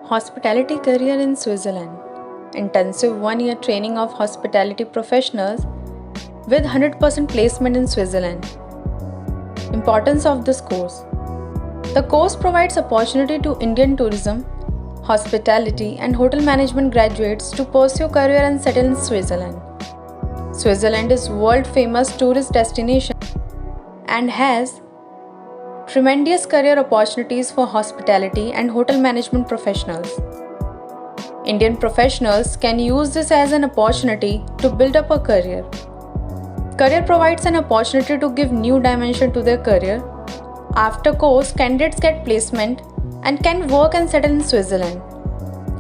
Hospitality career in Switzerland. Intensive 1-year training of hospitality professionals with 100% placement in Switzerland. Importance of this course. The course provides opportunity to Indian tourism, hospitality and hotel management graduates to pursue career and settle in Switzerland. Switzerland is world famous tourist destination and has tremendous career opportunities for hospitality and hotel management professionals. Indian professionals can use this as an opportunity to build up a career. Career provides an opportunity to give new dimension to their career. After course, candidates get placement and can work and settle in Switzerland.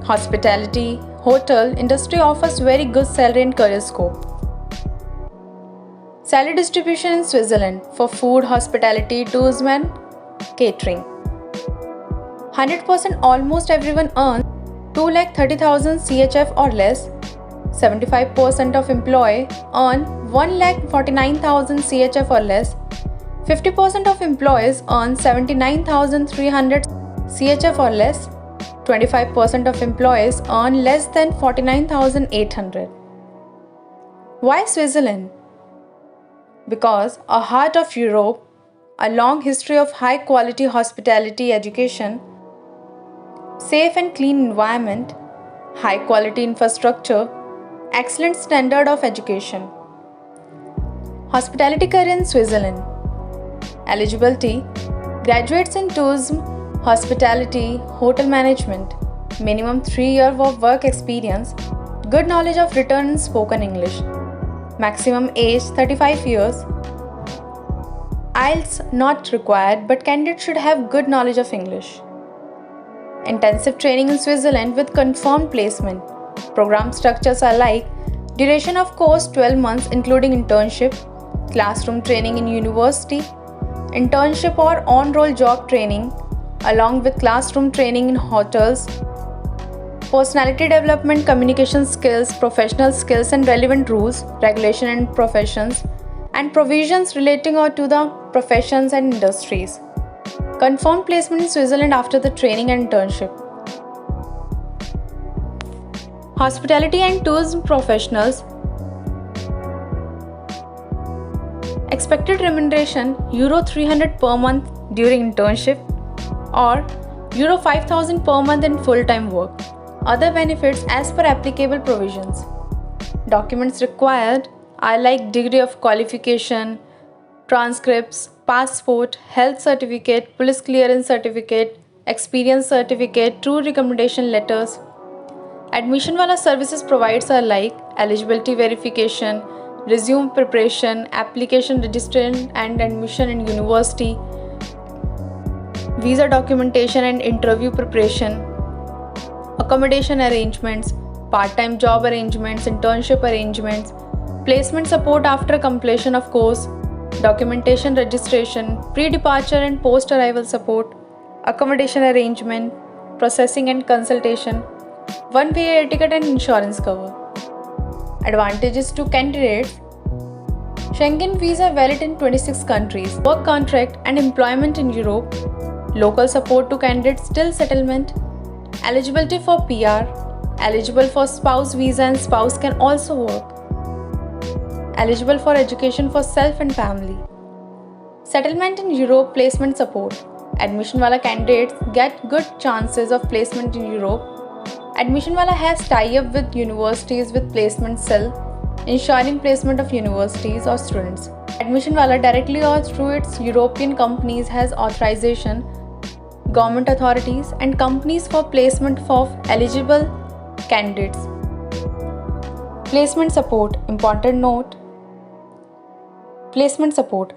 Hospitality, hotel industry offers very good salary and career scope. Salary distribution in Switzerland for food, hospitality, tourism and catering. 100% almost everyone earns 2,30,000 CHF or less. 75% of employees earn 1,49,000 CHF or less. 50% of employees earn 79,300 CHF or less. 25% of employees earn less than 49,800. Why Switzerland? Because a heart of Europe, a long history of high quality hospitality education, safe and clean environment, high quality infrastructure, excellent standard of education. Hospitality career in Switzerland. Eligibility: graduates in tourism, hospitality, hotel management, minimum 3 years of work experience, good knowledge of written and spoken English, maximum age 35 years. IELTS not required, but candidates should have good knowledge of English. Intensive training in Switzerland with confirmed placement. Program structures are like duration of course 12 months including internship, classroom training in university, internship or on-roll job training along with classroom training in hotels, personality development, communication skills, professional skills and relevant rules, regulation and professions and provisions relating to the professions and industries. Confirmed placement in Switzerland after the training and internship. Hospitality and tourism professionals. Expected remuneration Euro 300 per month during internship or Euro 5,000 per month in full-time work. Other benefits as per applicable provisions. Documents required are like degree of qualification, transcripts, passport, health certificate, police clearance certificate, experience certificate, true recommendation letters. Admission wala services provides are like eligibility verification, resume preparation, application registration and admission in university, visa documentation and interview preparation, accommodation arrangements, part-time job arrangements, internship arrangements, placement support after completion of course, documentation registration, pre-departure and post-arrival support, accommodation arrangement, processing and consultation, one-way air ticket and insurance cover. Advantages to candidates: Schengen visa valid in 26 countries, work contract and employment in Europe, local support to candidates till settlement, eligibility for PR, eligible for spouse visa and spouse can also work, eligible for education for self and family. Settlement in Europe, placement support. Admission wala candidates get good chances of placement in Europe. Admission wala has tie-up with universities with placement cell, ensuring placement of universities or students. Admission wala directly or through its European companies has authorization, government authorities and companies for placement of eligible candidates. Placement support. Important note. Placement support.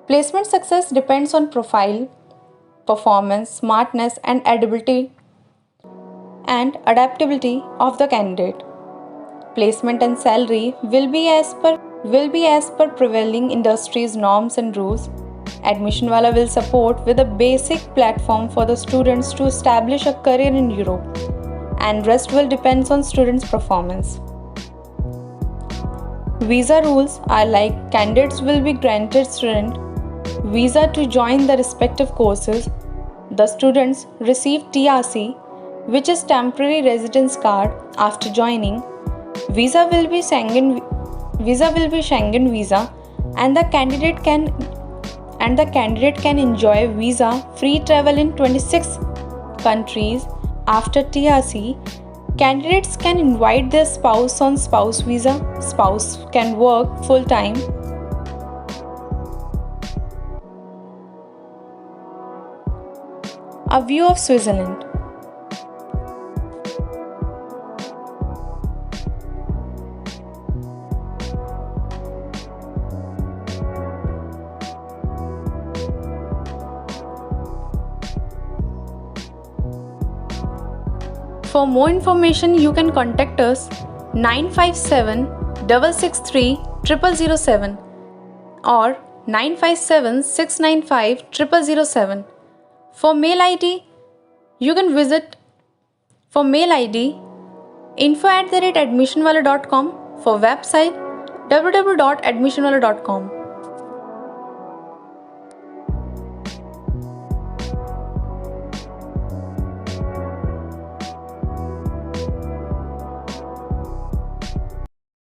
Placement success depends on profile, performance, smartness and adaptability of the candidate. Placement and salary will be as per prevailing industries norms and rules. Admission wala will support with a basic platform for the students to establish a career in Europe and rest will depends on students' performance. Visa rules are like candidates will be granted student visa to join the respective courses. The students receive TRC, which is temporary residence card after joining. Visa will be Schengen visa, and the candidate can enjoy visa free travel in 26 countries. After TRC, candidates can invite their spouse on spouse visa. Spouse can work full time. A view of Switzerland. For more information, you can contact us 957 663 0007 or 957 695 0007. For mail ID, you can visit info@admissionwala.com. For website, www.admissionwala.com.